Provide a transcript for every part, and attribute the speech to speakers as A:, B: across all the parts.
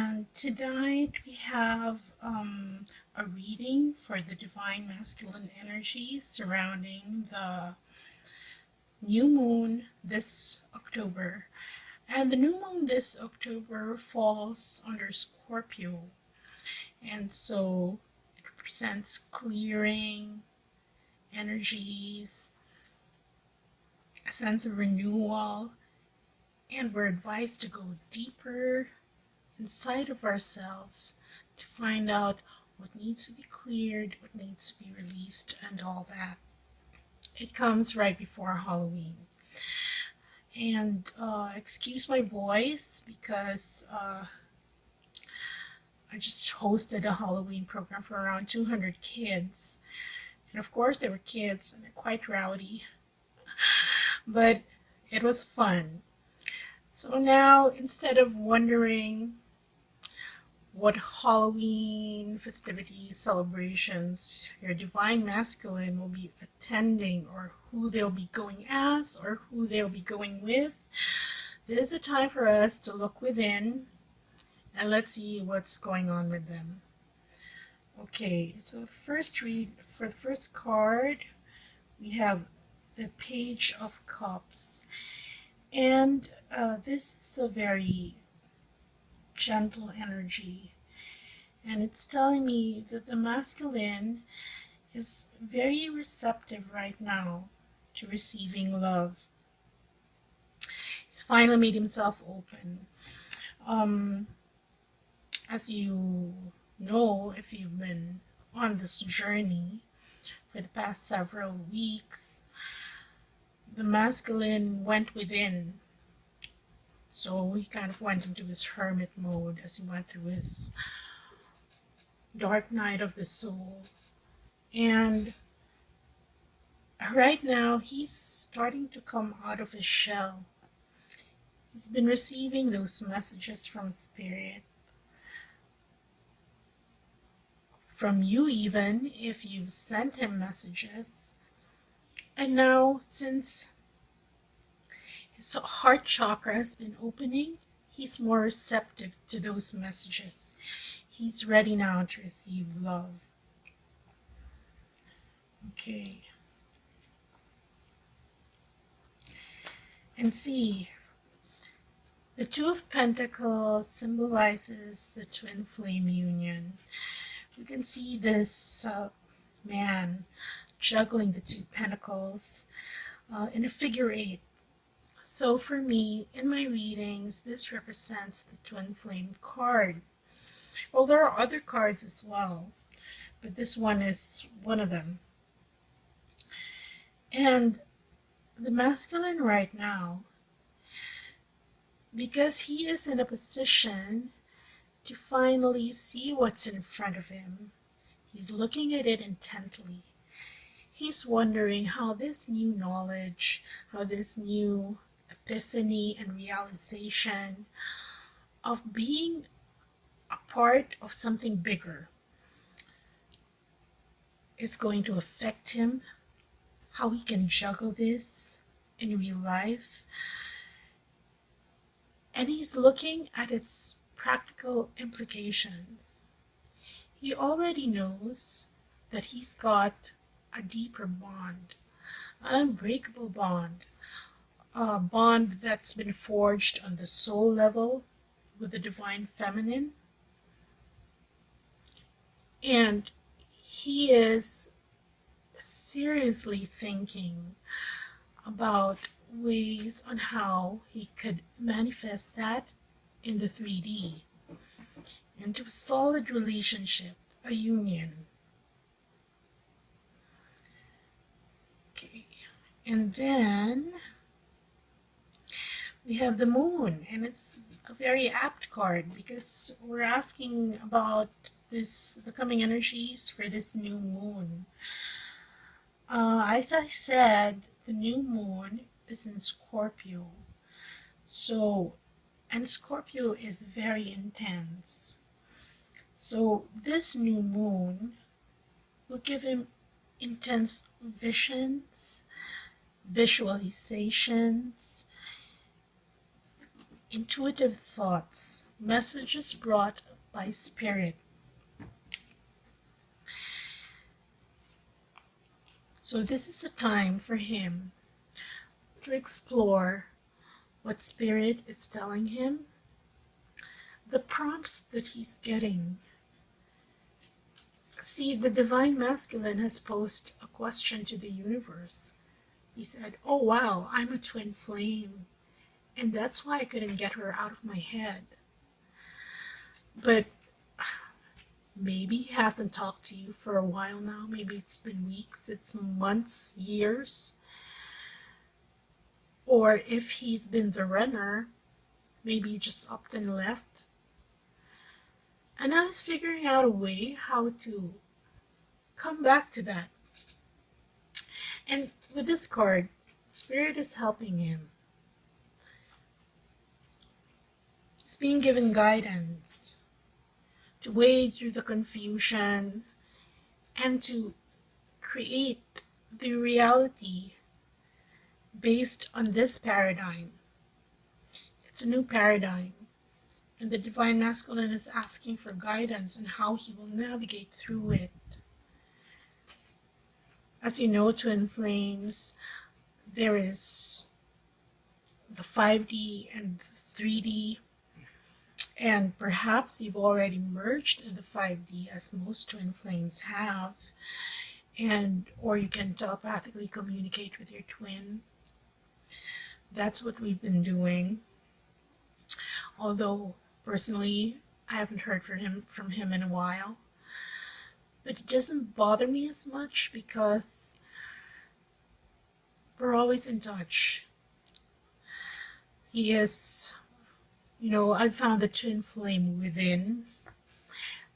A: And tonight we have a reading for the divine masculine energies surrounding the new moon this October. And the new moon this October falls under Scorpio. And so it represents clearing energies, a sense of renewal, and we're advised to go deeper inside of ourselves to find out what needs to be cleared, what needs to be released, and all that. It comes right before Halloween. And excuse my voice because I just hosted a Halloween program for around 200 kids. And of course, they were kids and they're quite rowdy, but it was fun. So now, instead of wondering what Halloween festivities, celebrations your divine masculine will be attending, or who they'll be going as, or who they'll be going with, this is a time for us to look within and let's see what's going on with them. Okay, so for the first card, we have the Page of Cups. And this is a very gentle energy. And it's telling me that the masculine is very receptive right now to receiving love. He's finally made himself open. As you know, if you've been on this journey for the past several weeks, the masculine went within. So he kind of went into his hermit mode as he went through his dark night of the soul. And right now, he's starting to come out of his shell. He's been receiving those messages from Spirit. From you even, if you've sent him messages. And now, since his heart chakra has been opening, he's more receptive to those messages. He's ready now to receive love. Okay. And see, the Two of Pentacles symbolizes the twin flame union. You can see this man juggling the two pentacles in a figure eight. So for me, in my readings, this represents the twin flame card. Well, there are other cards as well, but this one is one of them. And the masculine right now, because he is in a position to finally see what's in front of him, he's looking at it intently. He's wondering how this new knowledge, how this new epiphany and realization of being a part of something bigger is going to affect him, how he can juggle this in real life. And he's looking at its practical implications. He already knows that he's got a deeper bond, an unbreakable bond, a bond that's been forged on the soul level with the divine feminine. And he is seriously thinking about ways on how he could manifest that in the 3D into a solid relationship, a union. Okay, and then we have the moon, and it's a very apt card because we're asking about the coming energies for this new moon. As I said, the new moon is in Scorpio. So, and Scorpio is very intense. So this new moon will give him intense visions, visualizations. intuitive thoughts, messages brought by spirit. So this is a time for him to explore what spirit is telling him, the prompts that he's getting. See, the divine masculine has posed a question to the universe. He said, oh wow, I'm a twin flame, and that's why I couldn't get her out of my head. But maybe he hasn't talked to you for a while now. Maybe it's been weeks, it's months, years. Or if he's been the runner, maybe he just upped and left. And now he's figuring out a way how to come back to that. And with this card, Spirit is helping him. He's being given guidance to wade through the confusion and to create the reality based on this paradigm. It's a new paradigm, and the Divine Masculine is asking for guidance on how he will navigate through it. As you know, twin flames, there is the 5D and the 3D, and perhaps you've already merged in the 5D, as most twin flames have, or you can telepathically communicate with your twin. That's what we've been doing. Although personally, I haven't heard from him in a while. But it doesn't bother me as much because we're always in touch. He is, I found the twin flame within,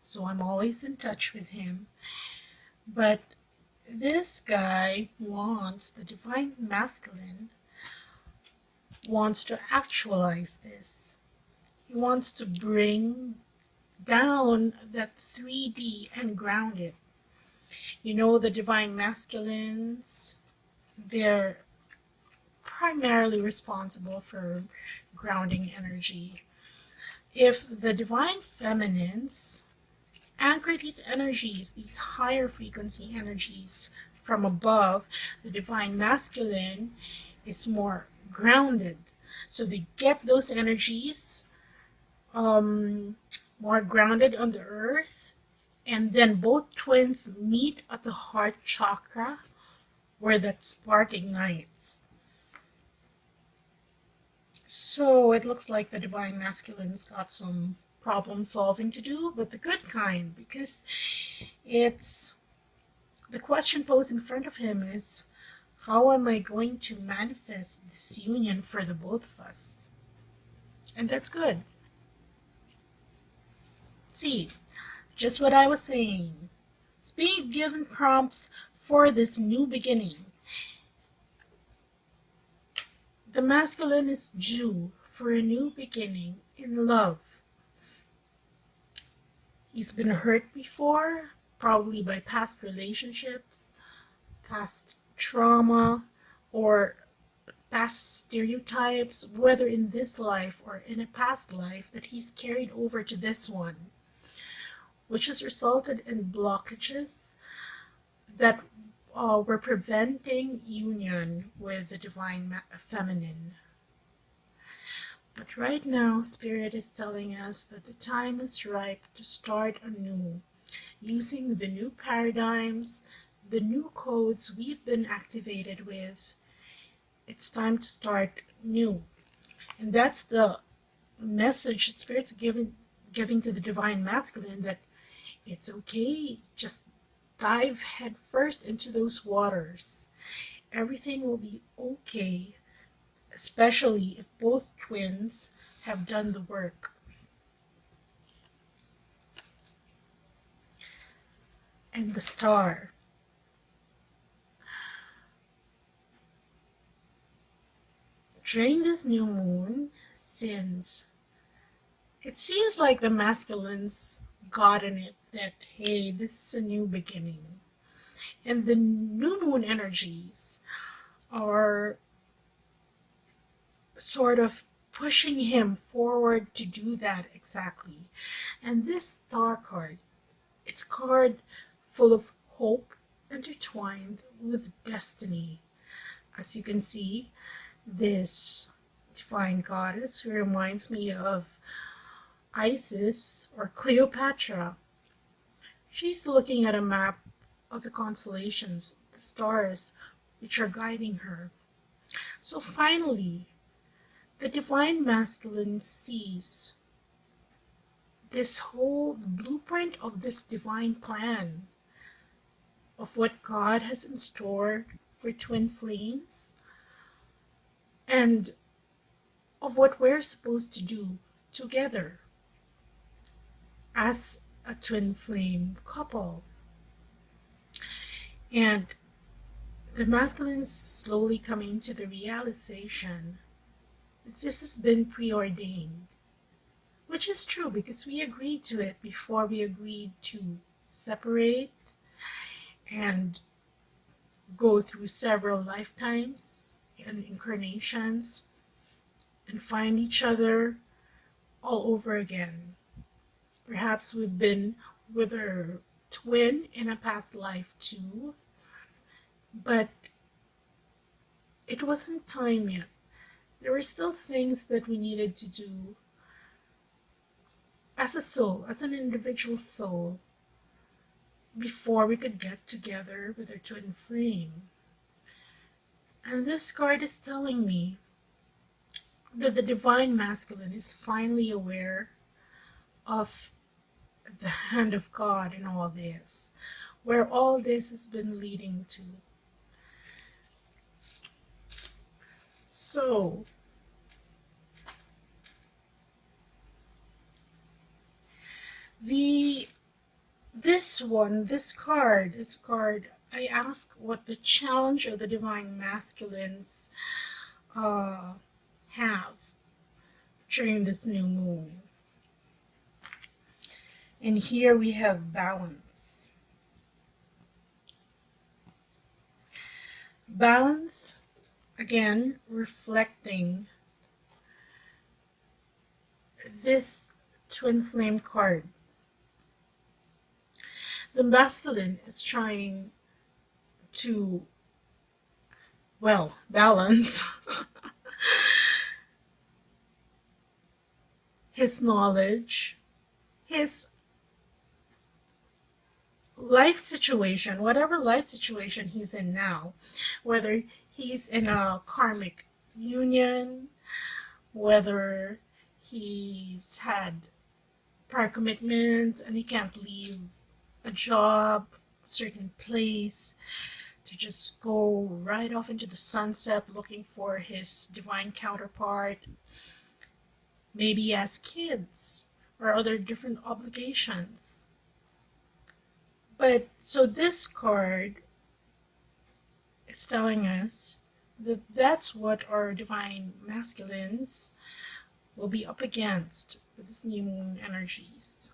A: so I'm always in touch with him. But this guy wants, the Divine Masculine, wants to actualize this. He wants to bring down that 3D and ground it. The Divine Masculines, they're primarily responsible for grounding energy. If the Divine Feminines anchor these energies, these higher frequency energies from above, the Divine Masculine is more grounded. So they get those energies more grounded on the earth, and then both twins meet at the heart chakra where that spark ignites. So it looks like the Divine Masculine's got some problem solving to do, but the good kind, because it's the question posed in front of him is, how am I going to manifest this union for the both of us? And that's good. See, just what I was saying. It's being given prompts for this new beginning. The masculine is due for a new beginning in love. He's been hurt before, probably by past relationships, past trauma, or past stereotypes, whether in this life or in a past life, that he's carried over to this one, which has resulted in blockages that were preventing union with the Divine Feminine. But right now, Spirit is telling us that the time is ripe to start anew, using the new paradigms, the new codes we've been activated with. It's time to start new. And that's the message that Spirit's giving to the Divine Masculine, that it's okay, just dive head first into those waters. Everything will be okay, especially if both twins have done the work. And the star. During this new moon, since it seems like the masculines got in it that, hey, this is a new beginning. And the new moon energies are sort of pushing him forward to do that exactly. And this star card, it's a card full of hope intertwined with destiny. As you can see, this divine goddess who reminds me of Isis or Cleopatra. She's looking at a map of the constellations, the stars which are guiding her. So finally, the divine masculine sees this whole blueprint of this divine plan of what God has in store for twin flames and of what we're supposed to do together as a twin flame couple. And the masculine is slowly coming to the realization that this has been preordained, which is true because we agreed to it before we agreed to separate and go through several lifetimes and incarnations and find each other all over again. Perhaps we've been with our twin in a past life too, but it wasn't time yet. There were still things that we needed to do as a soul, as an individual soul, before we could get together with our twin flame. And this card is telling me that the divine masculine is finally aware of the hand of God in all this, where all this has been leading to. So, this card, I ask what the challenge of the divine masculines have during this new moon. And here we have balance. Balance, again, reflecting this twin flame card. The masculine is trying to, well, balance his knowledge, his life situation, whatever life situation he's in now, whether he's in a karmic union, whether he's had prior commitments and he can't leave a job, a certain place, to just go right off into the sunset looking for his divine counterpart. Maybe he has kids or other different obligations. But so this card is telling us that that's what our divine masculines will be up against with this new moon energies.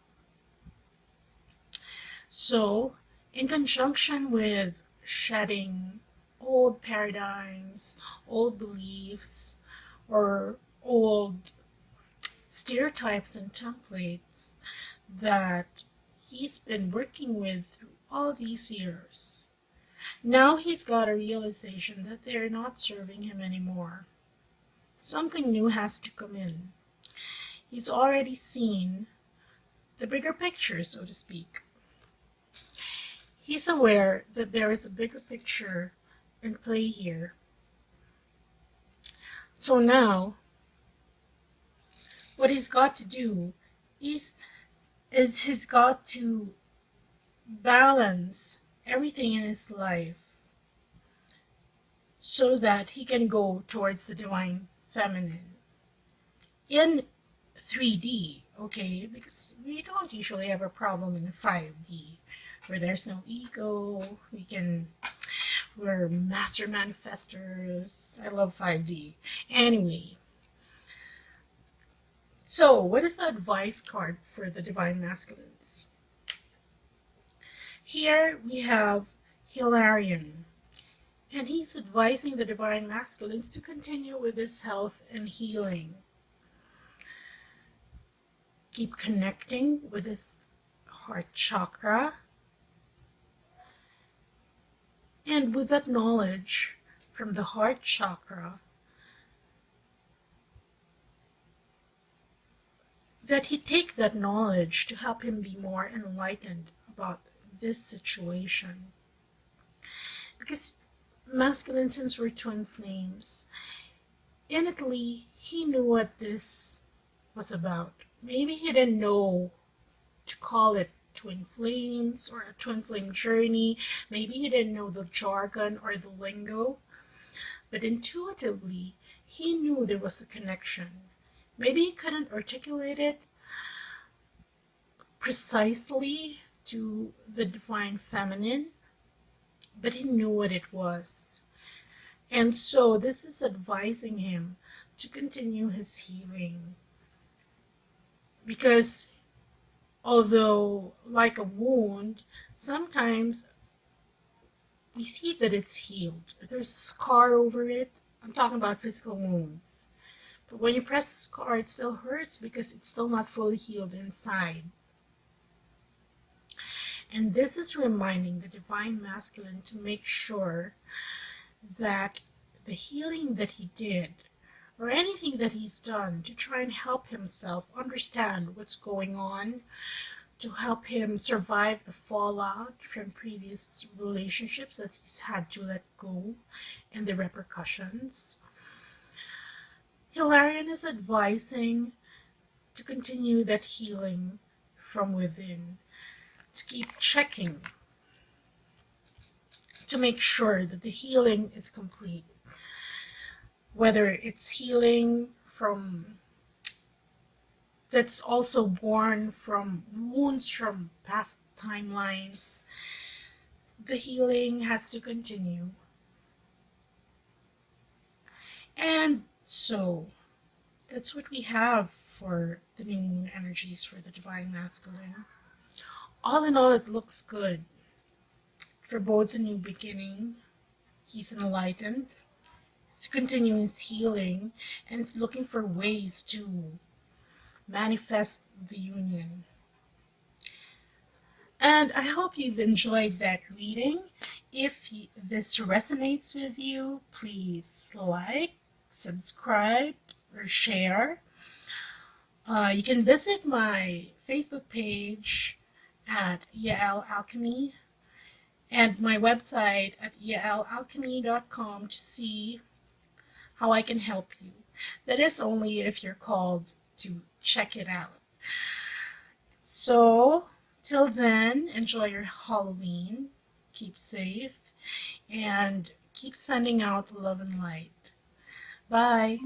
A: So, in conjunction with shedding old paradigms, old beliefs, or old stereotypes and templates that he's been working with through all these years, now he's got a realization that they're not serving him anymore. Something new has to come in. He's already seen the bigger picture, so to speak. He's aware that there is a bigger picture in play here. So now, what he's got to do is he's got to balance everything in his life so that he can go towards the divine feminine in 3D, okay? Because we don't usually have a problem in 5D where there's no ego. We're master manifestors. I love 5D. Anyway, so what is the advice card for the divine masculines? Here we have Hilarion, and he's advising the divine masculines to continue with his health and healing. keep connecting with his heart chakra. And with that knowledge from the heart chakra, that he take that knowledge to help him be more enlightened about this situation. Because masculine, since we're twin flames, innately he knew what this was about. Maybe he didn't know to call it twin flames or a twin flame journey. Maybe he didn't know the jargon or the lingo, but intuitively he knew there was a connection. Maybe he couldn't articulate it precisely to the divine feminine, but he knew what it was. And so this is advising him to continue his healing. Because although, like a wound, sometimes we see that it's healed. There's a scar over it. I'm talking about physical wounds. But when you press the scar, it still hurts because it's still not fully healed inside. And this is reminding the divine masculine to make sure that the healing that he did, or anything that he's done to try and help himself understand what's going on, to help him survive the fallout from previous relationships that he's had to let go and the repercussions. Hilarion is advising to continue that healing from within, to keep checking, to make sure that the healing is complete. Whether it's healing from that's also born from wounds from past timelines, the healing has to continue. And so that's what we have for the new moon energies for the divine masculine. All in all, it looks good. It forebodes a new beginning. He's enlightened. He's to continue his healing, and it's looking for ways to manifest the union. And I hope you've enjoyed that reading. If this resonates with you, please like, subscribe, or share. You can visit my Facebook page at Yael Alchemy and my website at yaelalchemy.com to see how I can help you. That is only if you're called to check it out. So, till then, enjoy your Halloween, keep safe, and keep sending out love and light. Bye.